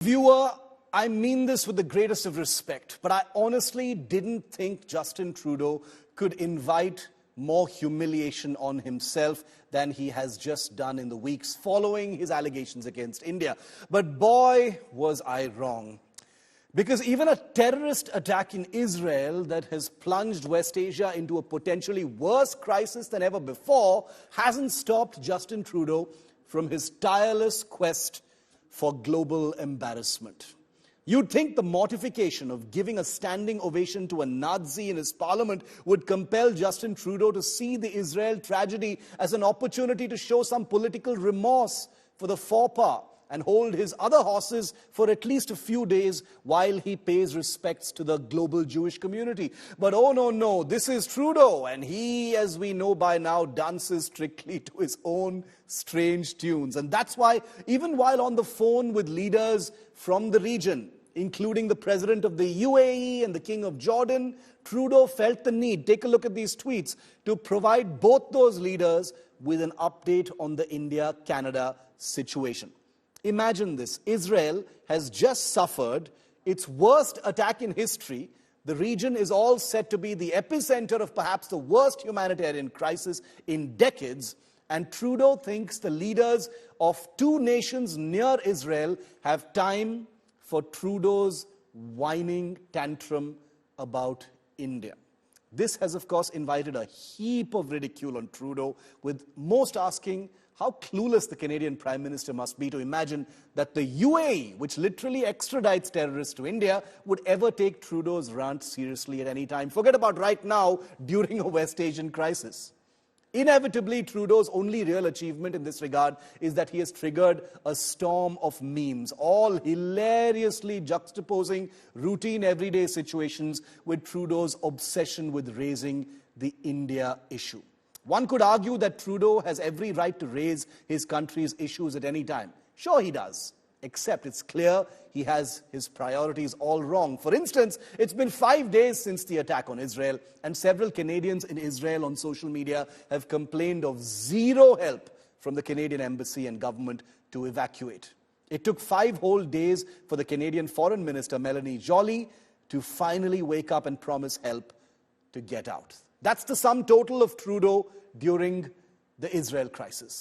Viewer, I mean this with the greatest of respect, but I honestly didn't think Justin Trudeau could invite more humiliation on himself than he has just done in the weeks following his allegations against India. But boy, was I wrong. Because even a terrorist attack in Israel that has plunged West Asia into a potentially worse crisis than ever before hasn't stopped Justin Trudeau from his tireless quest for global embarrassment. You'd think the mortification of giving a standing ovation to a Nazi in his parliament would compel Justin Trudeau to see the Israel tragedy as an opportunity to show some political remorse for the faux pas and hold his other horses for at least a few days while he pays respects to the global Jewish community. But oh no, this is Trudeau, and he, as we know by now, dances strictly to his own strange tunes. And that's why, even while on the phone with leaders from the region, including the president of the UAE and the King of Jordan, Trudeau felt the need, take a look at these tweets, to provide both those leaders with an update on the India-Canada situation. Imagine this. Israel has just suffered its worst attack in history. The region is all set to be the epicenter of perhaps the worst humanitarian crisis in decades. And Trudeau thinks the leaders of two nations near Israel have time for Trudeau's whining tantrum about India. This has, of course, invited a heap of ridicule on Trudeau, with most asking how clueless the Canadian Prime Minister must be to imagine that the UAE, which literally extradites terrorists to India, would ever take Trudeau's rant seriously at any time. Forget about right now, during a West Asian crisis. Inevitably, Trudeau's only real achievement in this regard is that he has triggered a storm of memes, all hilariously juxtaposing routine everyday situations with Trudeau's obsession with raising the India issue. One could argue that Trudeau has every right to raise his country's issues at any time. Sure, he does. Except it's clear he has his priorities all wrong. For instance, it's been 5 days since the attack on Israel, and several Canadians in Israel on social media have complained of zero help from the Canadian embassy and government to evacuate. It took 5 whole days for the Canadian Foreign Minister, Melanie Joly, to finally wake up and promise help to get out. That's the sum total of Trudeau during the Israel crisis.